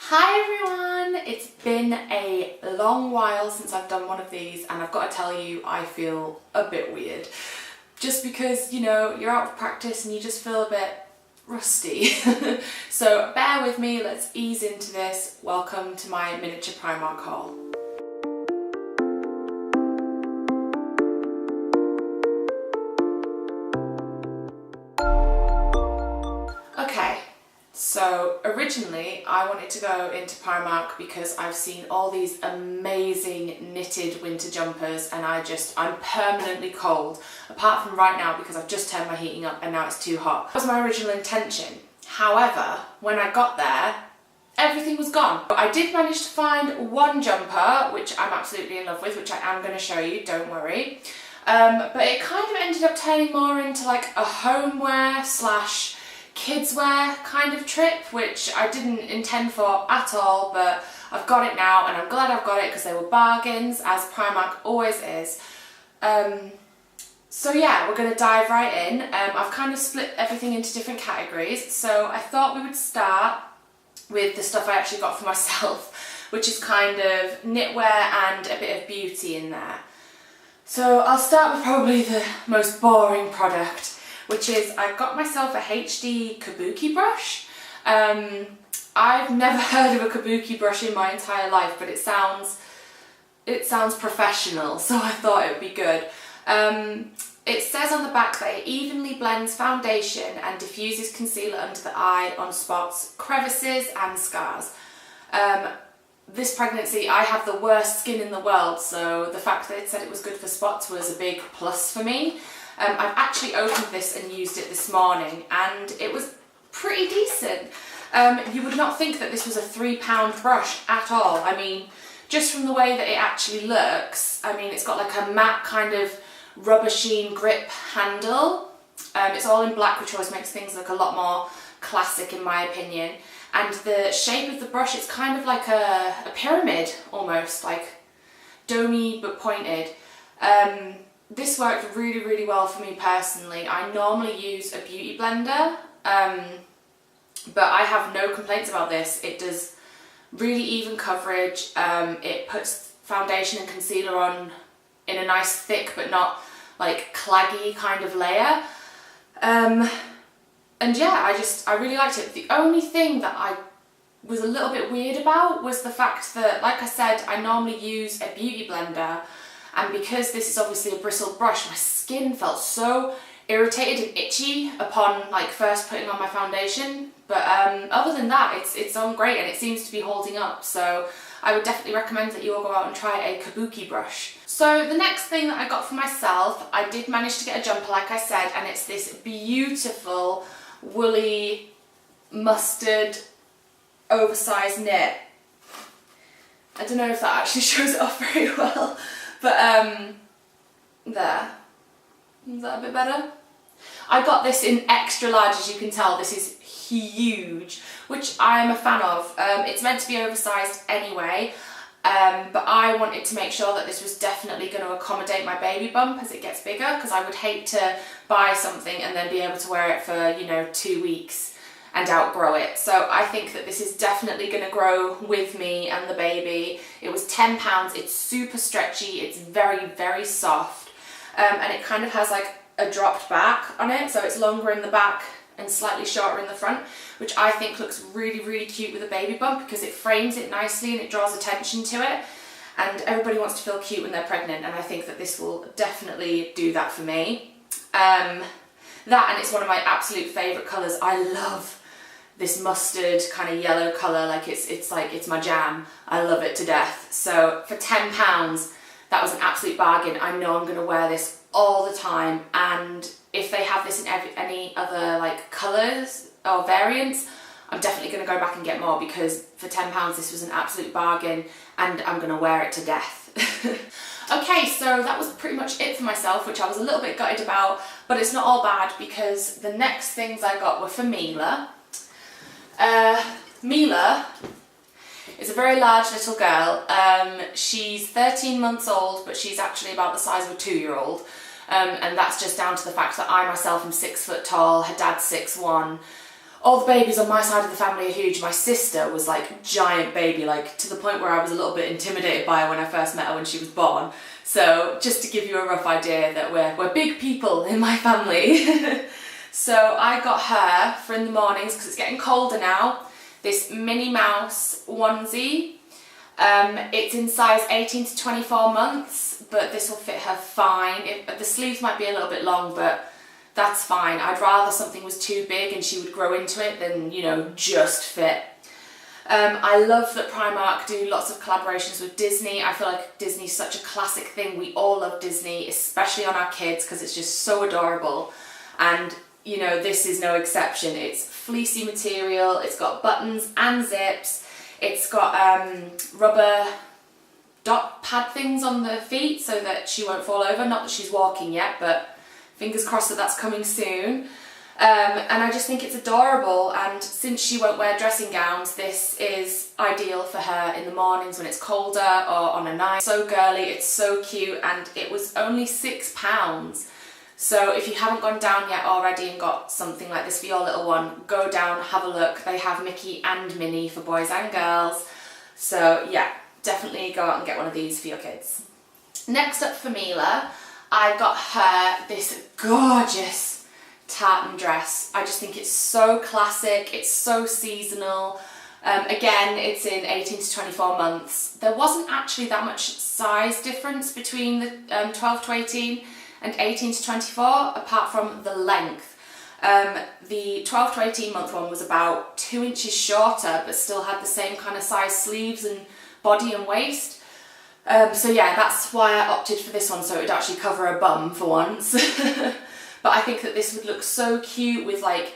Hi everyone! It's been a long while since I've done one of these and I've got to tell you I feel a bit weird. Just because, you know, you're out of practice and you just feel a bit rusty. So bear with me, let's ease into this. Welcome to my miniature Primark haul. Okay. So originally I wanted to go into Primark because I've seen all these amazing knitted winter jumpers and I'm permanently cold, apart from right now because I've just turned my heating up and now it's too hot. That was my original intention. However, when I got there, everything was gone. I did manage to find one jumper, which I'm absolutely in love with, which I am going to show you, don't worry. But it kind of ended up turning more into like a homeware slash Kidswear kind of trip, which I didn't intend for at all, but I've got it now and I'm glad I've got it because they were bargains, as Primark always is. So yeah, we're going to dive right in. I've kind of split everything into different categories, so I thought we would start with the stuff I actually got for myself, which is kind of knitwear and a bit of beauty in there. So I'll start with probably the most boring product, which is I got myself a HD kabuki brush. I've never heard of a kabuki brush in my entire life, but it sounds professional, so I thought it would be good. It says on the back that it evenly blends foundation and diffuses concealer under the eye on spots, crevices and scars. This pregnancy I have the worst skin in the world, so the fact that it said it was good for spots was a big plus for me. I've actually opened this and used it this morning and it was pretty decent. You would not think that this was a £3 brush at all. I mean, just from the way that it actually looks, I mean, it's got like a matte kind of rubber sheen grip handle. It's all in black, which always makes things look a lot more classic in my opinion. And the shape of the brush, it's kind of like a pyramid almost, like domey but pointed. This worked really, really well for me personally. I normally use a beauty blender, but I have no complaints about this. It does really even coverage. It puts foundation and concealer on in a nice thick but not like claggy kind of layer. And yeah, I really liked it. The only thing that I was a little bit weird about was the fact that, like I said, I normally use a beauty blender. And because this is obviously a bristled brush, my skin felt so irritated and itchy upon like first putting on my foundation. But other than that, it's on great and it seems to be holding up. So I would definitely recommend that you all go out and try a kabuki brush. So the next thing that I got for myself, I did manage to get a jumper, like I said, and it's this beautiful woolly mustard oversized knit. I don't know if that actually shows it off very well. But there, is that a bit better? I got this in extra large, as you can tell. This is huge, which I'm a fan of. It's meant to be oversized anyway, but I wanted to make sure that this was definitely going to accommodate my baby bump as it gets bigger, because I would hate to buy something and then be able to wear it for, you know, 2 weeks and outgrow it. So I think that this is definitely going to grow with me and the baby. It was £10, it's super stretchy, it's very, very soft, and it kind of has like a dropped back on it, so it's longer in the back and slightly shorter in the front, which I think looks really, really cute with a baby bump because it frames it nicely and it draws attention to it, and everybody wants to feel cute when they're pregnant, and I think that this will definitely do that for me. That, and it's one of my absolute favourite colours. I love this mustard kind of yellow colour, like it's my jam. I love it to death. So for £10, that was an absolute bargain. I know I'm going to wear this all the time, and if they have this in any other like colours or variants, I'm definitely going to go back and get more, because for £10 this was an absolute bargain and I'm going to wear it to death. Okay, so that was pretty much it for myself, which I was a little bit gutted about, but it's not all bad because the next things I got were for Mila. Mila is a very large little girl. She's 13 months old, but she's actually about the size of a 2-year-old. And that's just down to the fact that I myself am 6 foot tall, her dad's 6'1". all the babies on my side of the family are huge. My sister was like giant baby, like to the point where I was a little bit intimidated by her when I first met her when she was born. So just to give you a rough idea that we're big people in my family. So I got her for in the mornings, because it's getting colder now, this Minnie Mouse onesie. It's in size 18 to 24 months, but this will fit her fine. The sleeves might be a little bit long, but that's fine. I'd rather something was too big and she would grow into it than, you know, just fit. I love that Primark do lots of collaborations with Disney. I feel like Disney's such a classic thing. We all love Disney, especially on our kids, because it's just so adorable. And, you know, this is no exception. It's fleecy material, it's got buttons and zips, it's got rubber dot pad things on the feet so that she won't fall over. Not that she's walking yet, but fingers crossed that that's coming soon. And I just think it's adorable, and since she won't wear dressing gowns, this is ideal for her in the mornings when it's colder or on a night. So girly, it's so cute, and it was only £6. So if you haven't gone down yet already and got something like this for your little one, go down, have a look. They have Mickey and Minnie for boys and girls. So yeah, definitely go out and get one of these for your kids. Next up for Mila, I got her this gorgeous tartan dress. I just think it's so classic, it's so seasonal. Again, it's in 18 to 24 months. There wasn't actually that much size difference between the 12 to 18 and 18 to 24, apart from the length. The 12 to 18 month one was about 2 inches shorter, but still had the same kind of size sleeves and body and waist. So yeah, that's why I opted for this one, so it would actually cover a bum for once. But I think that this would look so cute with like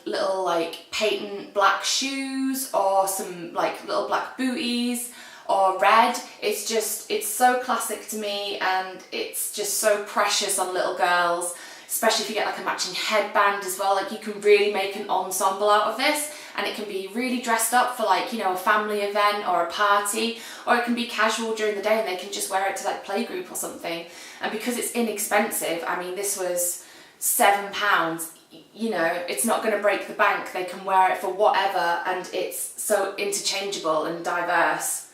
little like patent black shoes or some like little black booties or red. It's so classic to me, and it's just so precious on little girls, especially if you get like a matching headband as well. Like you can really make an ensemble out of this, and it can be really dressed up for like, you know, a family event or a party, or it can be casual during the day and they can just wear it to like playgroup or something. And because it's inexpensive, I mean, this was £7, you know, it's not going to break the bank. They can wear it for whatever, and it's so interchangeable and diverse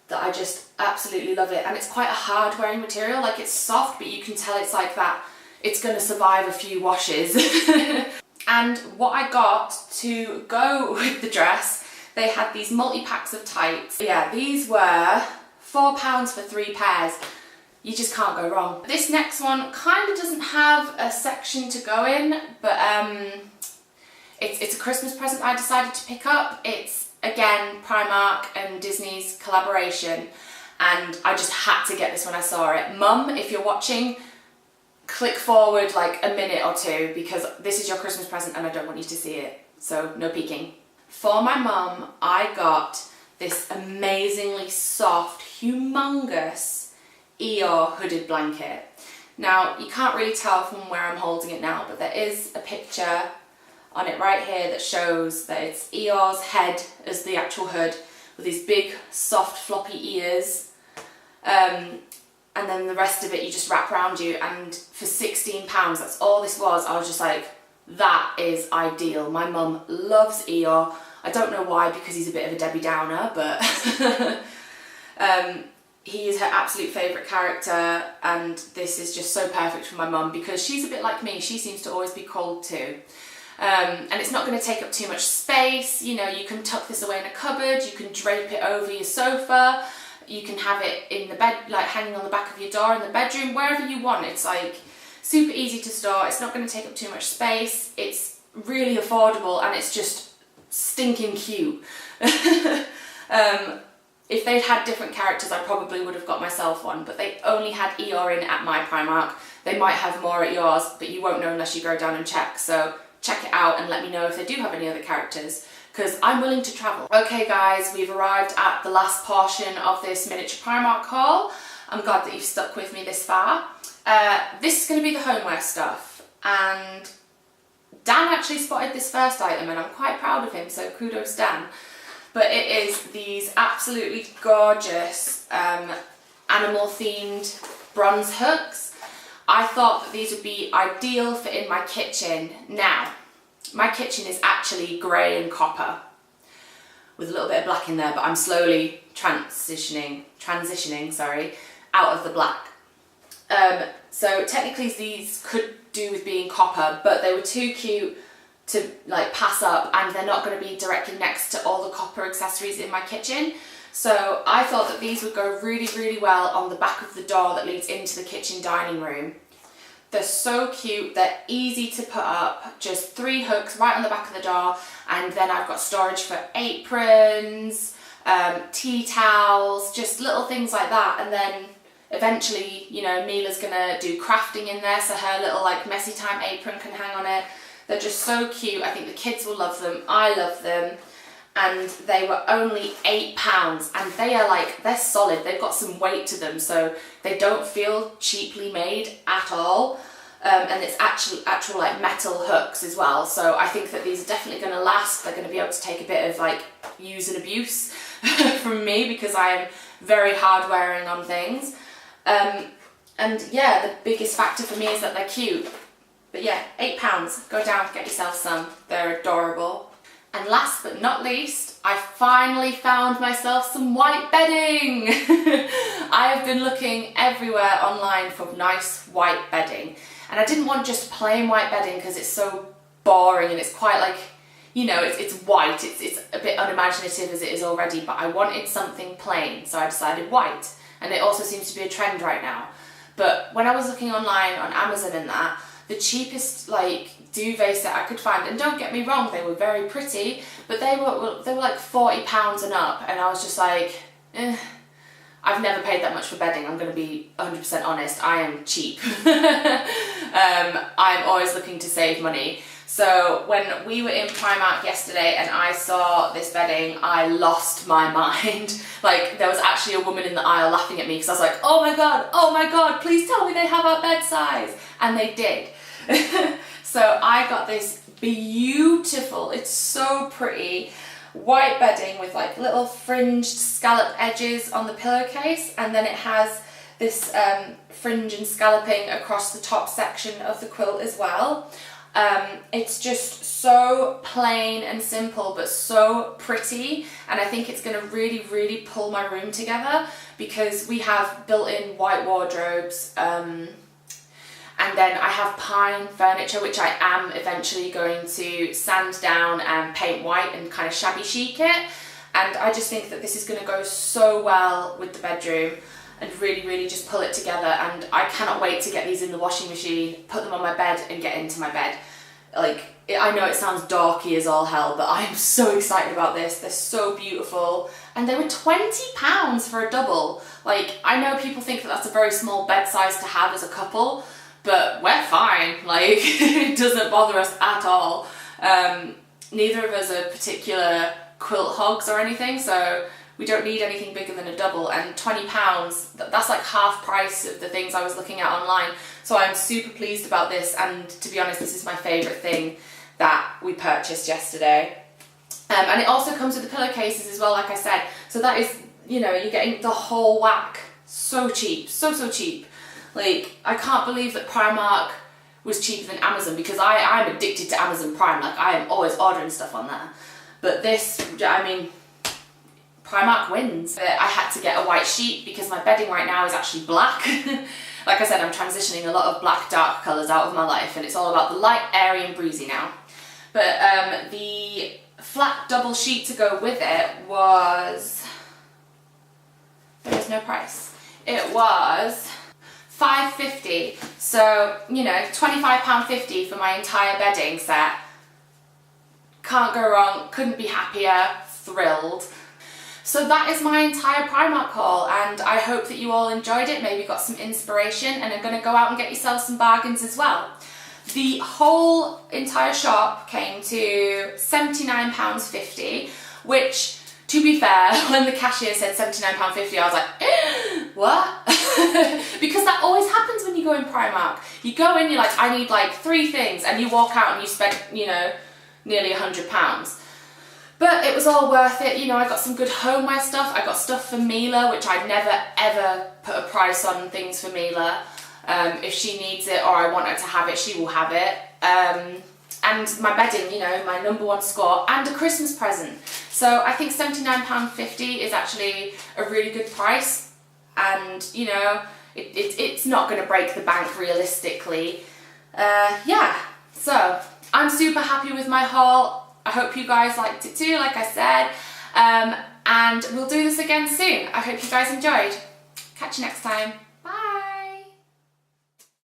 that I just absolutely love it. And it's quite a hard wearing material, like it's soft, but you can tell it's like that, it's going to survive a few washes. And what I got to go with the dress, they had these multi-packs of tights. Yeah, these were £4 for 3 pairs. You just can't go wrong. This next one kind of doesn't have a section to go in, but it's a Christmas present I decided to pick up. It's, again, Primark and Disney's collaboration, and I just had to get this when I saw it. Mum, if you're watching, click forward like a minute or two, because this is your Christmas present and I don't want you to see it, so no peeking. For my mum, I got this amazingly soft, humongous Eeyore hooded blanket. Now, you can't really tell from where I'm holding it now, but there is a picture on it right here that shows that it's Eeyore's head as the actual hood, with these big, soft, floppy ears. And then the rest of it you just wrap around you, and for £16, that's all this was. I was just like, that is ideal. My mum loves Eeyore. I don't know why, because he's a bit of a Debbie Downer, but he is her absolute favourite character, and this is just so perfect for my mum because she's a bit like me. She seems to always be cold too. And it's not going to take up too much space. You know, you can tuck this away in a cupboard, you can drape it over your sofa, you can have it in the bed, like hanging on the back of your door in the bedroom, wherever you want. It's like super easy to store, it's not going to take up too much space, it's really affordable, and it's just stinking cute. If they'd had different characters, I probably would have got myself one, but they only had Eeyore in at my Primark. They might have more at yours, but you won't know unless you go down and check. So check it out and let me know if they do have any other characters, because I'm willing to travel. Okay guys, we've arrived at the last portion of this miniature Primark haul. I'm glad that you've stuck with me this far. This is going to be the homeware stuff, and Dan actually spotted this first item and I'm quite proud of him, so kudos Dan. But it is these absolutely gorgeous animal themed bronze hooks. I thought that these would be ideal for in my kitchen. Now, my kitchen is actually grey and copper with a little bit of black in there, but I'm slowly transitioning, sorry, out of the black. So technically these could do with being copper, but they were too cute to like pass up, and they're not going to be directly next to all the copper accessories in my kitchen. So I thought that these would go really, really well on the back of the door that leads into the kitchen dining room. They're so cute, they're easy to put up, just 3 hooks right on the back of the door, and then I've got storage for aprons, tea towels, just little things like that. And then eventually, you know, Mila's gonna do crafting in there, so her little like messy time apron can hang on it. They're just so cute. I think the kids will love them. I love them. And they were only £8, and they're solid. They've got some weight to them, so they don't feel cheaply made at all. And it's actual like metal hooks as well. So I think that these are definitely going to last. They're going to be able to take a bit of like use and abuse from me, because I am very hard wearing on things. And yeah, the biggest factor for me is that they're cute. But yeah, £8. Go down, get yourself some. They're adorable. And last but not least, I finally found myself some white bedding. I have been looking everywhere online for nice white bedding. And I didn't want just plain white bedding because it's so boring and it's quite like, you know, it's white. It's a bit unimaginative as it is already, but I wanted something plain, so I decided white. And it also seems to be a trend right now. But when I was looking online on Amazon and that, the cheapest like duvet set I could find, and don't get me wrong, they were very pretty, but they were like £40 and up, and I was just like, I've never paid that much for bedding. I'm going to be 100% honest, I am cheap. I'm always looking to save money. So when we were in Primark yesterday and I saw this bedding, I lost my mind. Like, there was actually a woman in the aisle laughing at me because I was like, oh my god, please tell me they have our bed size. And they did. So I got this beautiful, it's so pretty, white bedding with like little fringed scallop edges on the pillowcase, and then it has this fringe and scalloping across the top section of the quilt as well. It's just so plain and simple, but so pretty, and I think it's going to really, really pull my room together, because we have built-in white wardrobes, and then I have pine furniture, which I am eventually going to sand down and paint white and kind of shabby chic it, and I just think that this is going to go so well with the bedroom and really, really just pull it together. And I cannot wait to get these in the washing machine, put them on my bed and get into my bed. Like, I know it sounds dorky as all hell, but I'm so excited about this. They're so beautiful, and they were £20 for a double. Like, I know people think that that's a very small bed size to have as a couple, but we're fine. Like, it doesn't bother us at all. Neither of us are particular quilt hogs or anything, so we don't need anything bigger than a double, and £20, that's like half price of the things I was looking at online. So I'm super pleased about this, and to be honest, this is my favourite thing that we purchased yesterday. And it also comes with the pillowcases as well, like I said. So that is, you know, you're getting the whole whack. So cheap, so cheap. Like, I can't believe that Primark was cheaper than Amazon, because I'm addicted to Amazon Prime. Like, I am always ordering stuff on there. But this, I mean, Primark wins. I had to get a white sheet because my bedding right now is actually black. Like I said, I'm transitioning a lot of black dark colours out of my life, and it's all about the light, airy and breezy now. But the flat double sheet to go with it was, there was no price. It was £5.50. So, you know, £25.50 for my entire bedding set. Can't go wrong, couldn't be happier, thrilled. So that is my entire Primark haul, and I hope that you all enjoyed it, maybe got some inspiration, and are going to go out and get yourself some bargains as well. The whole entire shop came to £79.50, which, to be fair, when the cashier said £79.50, I was like, what? Because that always happens when you go in Primark. You go in, you're like, I need like 3 things, and you walk out and you spend, you know, nearly £100. But it was all worth it. You know, I got some good homeware stuff. I got stuff for Mila, which I'd never ever put a price on things for Mila. If she needs it or I want her to have it, she will have it. and my bedding, you know, my #1 score, and a Christmas present. So I think £79.50 is actually a really good price, and you know, it's not going to break the bank realistically. Yeah, so I'm super happy with my haul. I hope you guys liked it too, like I said, and we'll do this again soon. I hope you guys enjoyed. Catch you next time.